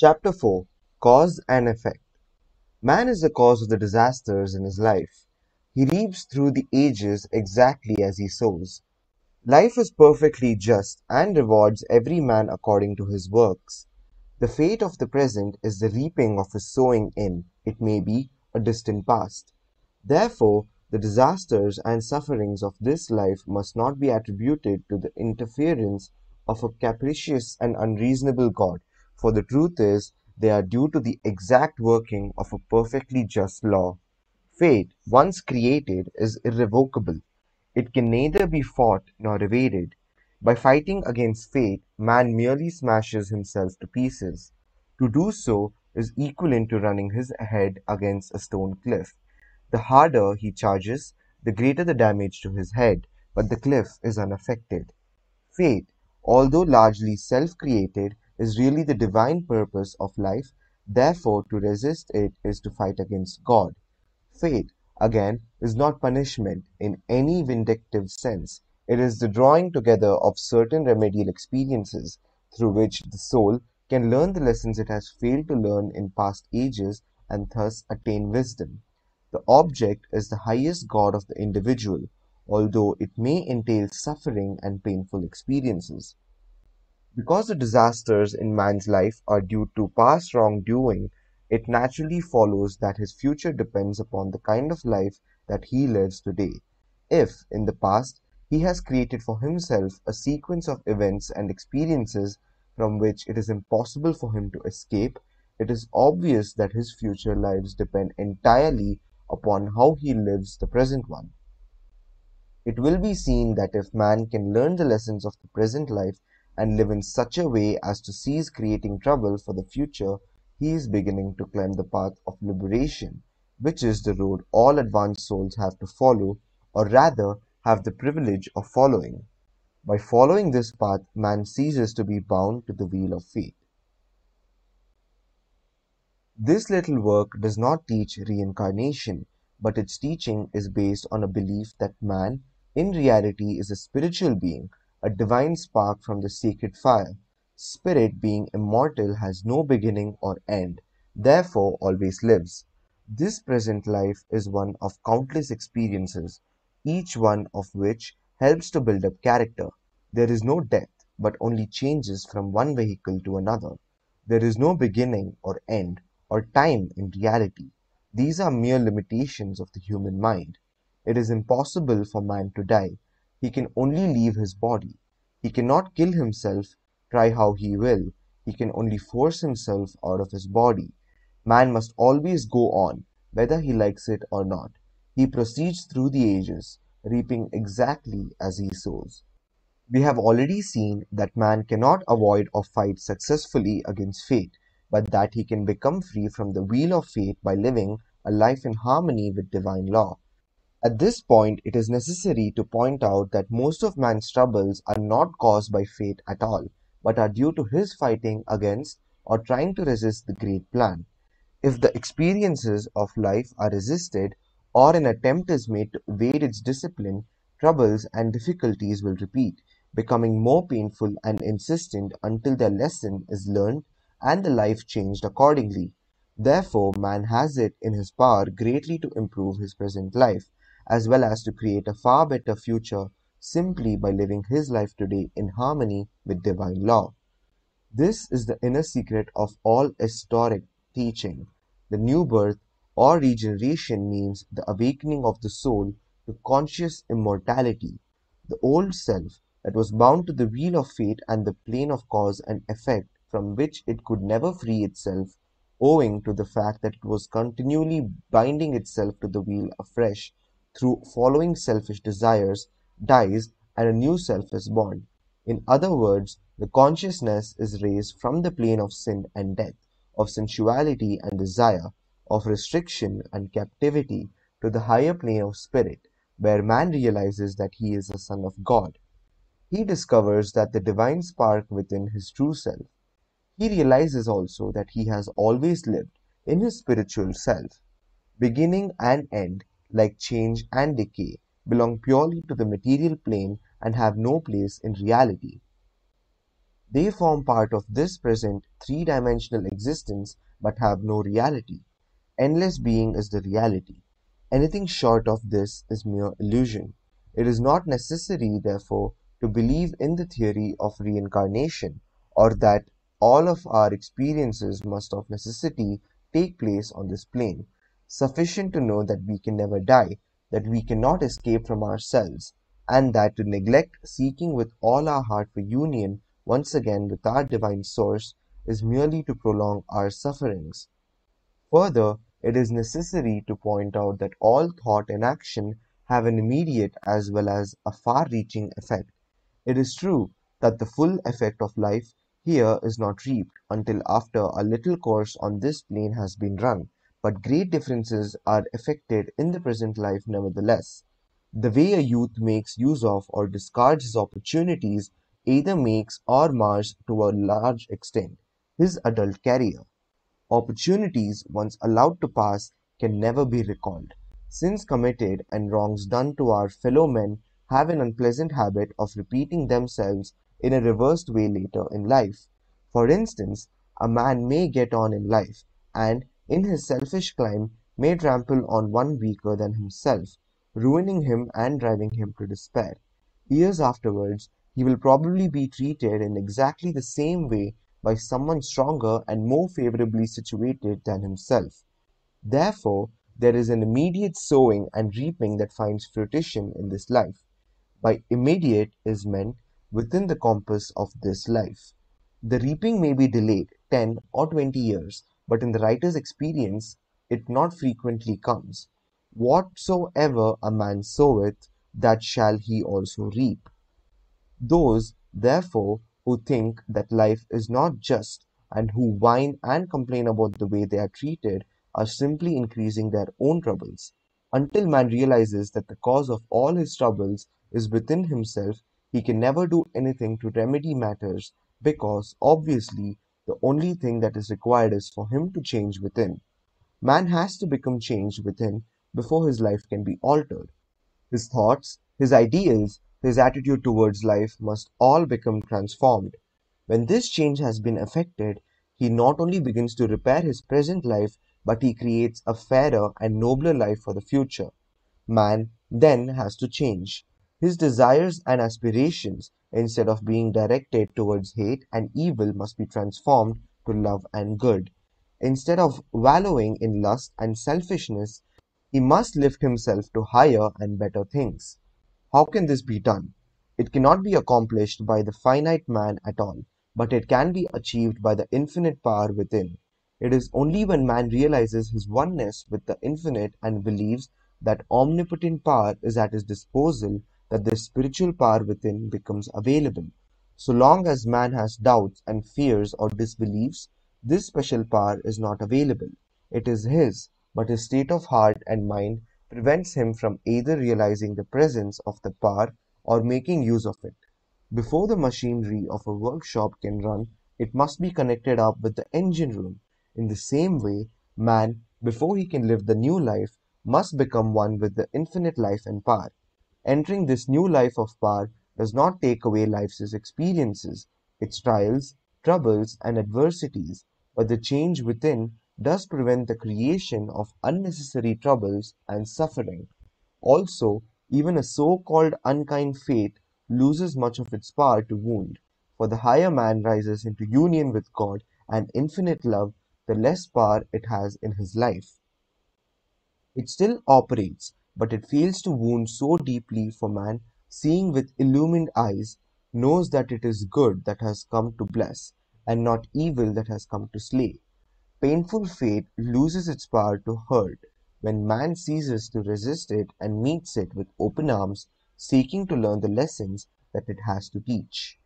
Chapter 4: Cause and Effect. Man is the cause of the disasters in his life. He reaps through the ages exactly as he sows. Life is perfectly just and rewards every man according to his works. The fate of the present is the reaping of his sowing in, it may be, a distant past. Therefore, the disasters and sufferings of this life must not be attributed to the interference of a capricious and unreasonable God, for the truth is, they are due to the exact working of a perfectly just law. Fate, once created, is irrevocable. It can neither be fought nor evaded. By fighting against fate, man merely smashes himself to pieces. To do so is equivalent to running his head against a stone cliff. The harder he charges, the greater the damage to his head, but the cliff is unaffected. Fate, although largely self-created, is really the divine purpose of life, therefore to resist it is to fight against God. Fate, again, is not punishment in any vindictive sense. It is the drawing together of certain remedial experiences through which the soul can learn the lessons it has failed to learn in past ages and thus attain wisdom. The object is the highest good of the individual, although it may entail suffering and painful experiences. Because the disasters in man's life are due to past wrongdoing, it naturally follows that his future depends upon the kind of life that he lives today. If, in the past, he has created for himself a sequence of events and experiences from which it is impossible for him to escape, it is obvious that his future lives depend entirely upon how he lives the present one. It will be seen that if man can learn the lessons of the present life and live in such a way as to cease creating trouble for the future, he is beginning to climb the path of liberation, which is the road all advanced souls have to follow, or rather have the privilege of following. By following this path, man ceases to be bound to the wheel of fate. This little work does not teach reincarnation, but its teaching is based on a belief that man, in reality, is a spiritual being, a divine spark from the sacred fire. Spirit, being immortal, has no beginning or end, therefore always lives. This present life is one of countless experiences, each one of which helps to build up character. There is no death, but only changes from one vehicle to another. There is no beginning or end or time in reality. These are mere limitations of the human mind. It is impossible for man to die. He can only leave his body. He cannot kill himself, try how he will. He can only force himself out of his body. Man must always go on, whether he likes it or not. He proceeds through the ages, reaping exactly as he sows. We have already seen that man cannot avoid or fight successfully against fate, but that he can become free from the wheel of fate by living a life in harmony with divine law. At this point, it is necessary to point out that most of man's troubles are not caused by fate at all, but are due to his fighting against or trying to resist the great plan. If the experiences of life are resisted, or an attempt is made to evade its discipline, troubles and difficulties will repeat, becoming more painful and insistent until their lesson is learned and the life changed accordingly. Therefore, man has it in his power greatly to improve his present life, as well as to create a far better future simply by living his life today in harmony with divine law. This is the inner secret of all historic teaching. The new birth or regeneration means the awakening of the soul to conscious immortality. The old self that was bound to the wheel of fate and the plane of cause and effect from which it could never free itself, owing to the fact that it was continually binding itself to the wheel afresh through following selfish desires, dies, and a new self is born. In other words, the consciousness is raised from the plane of sin and death, of sensuality and desire, of restriction and captivity, to the higher plane of spirit, where man realizes that he is a son of God. He discovers that the divine spark within his true self. He realizes also that he has always lived in his spiritual self. Beginning and end, like change and decay, belong purely to the material plane and have no place in reality. They form part of this present three-dimensional existence but have no reality. Endless being is the reality. Anything short of this is mere illusion. It is not necessary, therefore, to believe in the theory of reincarnation, or that all of our experiences must of necessity take place on this plane. Sufficient to know that we can never die, that we cannot escape from ourselves, and that to neglect seeking with all our heart for union once again with our divine source is merely to prolong our sufferings. Further, it is necessary to point out that all thought and action have an immediate as well as a far-reaching effect. It is true that the full effect of life here is not reaped until after a little course on this plane has been run, but great differences are effected in the present life nevertheless. The way a youth makes use of or discards his opportunities either makes or mars to a large extent his adult career. Opportunities once allowed to pass can never be recalled. Sins committed and wrongs done to our fellow men have an unpleasant habit of repeating themselves in a reversed way later in life. For instance, a man may get on in life, and in his selfish climb may trample on one weaker than himself, ruining him and driving him to despair. Years afterwards, he will probably be treated in exactly the same way by someone stronger and more favorably situated than himself. Therefore, there is an immediate sowing and reaping that finds fruition in this life. By immediate is meant within the compass of this life. The reaping may be delayed 10 or 20 years, but in the writer's experience, it not frequently comes. Whatsoever a man soweth, that shall he also reap. Those, therefore, who think that life is not just, and who whine and complain about the way they are treated, are simply increasing their own troubles. Until man realizes that the cause of all his troubles is within himself, he can never do anything to remedy matters, because, obviously, the only thing that is required is for him to change within. Man has to become changed within before his life can be altered. His thoughts, his ideals, his attitude towards life must all become transformed. When this change has been effected, he not only begins to repair his present life, but he creates a fairer and nobler life for the future. Man then has to change. His desires and aspirations, instead of being directed towards hate and evil, must be transformed to love and good. Instead of wallowing in lust and selfishness, he must lift himself to higher and better things. How can this be done? It cannot be accomplished by the finite man at all, but it can be achieved by the infinite power within. It is only when man realizes his oneness with the infinite and believes that omnipotent power is at his disposal that the spiritual power within becomes available. So long as man has doubts and fears or disbeliefs, this special power is not available. It is his, but his state of heart and mind prevents him from either realizing the presence of the power or making use of it. Before the machinery of a workshop can run, it must be connected up with the engine room. In the same way, man, before he can live the new life, must become one with the infinite life and power. Entering this new life of power does not take away life's experiences, its trials, troubles, and adversities, but the change within does prevent the creation of unnecessary troubles and suffering. Also, even a so-called unkind fate loses much of its power to wound, for the higher man rises into union with God and infinite love, the less power it has in his life. It still operates, but it fails to wound so deeply for man, seeing with illumined eyes, knows that it is good that has come to bless, and not evil that has come to slay. Painful fate loses its power to hurt when man ceases to resist it and meets it with open arms, seeking to learn the lessons that it has to teach.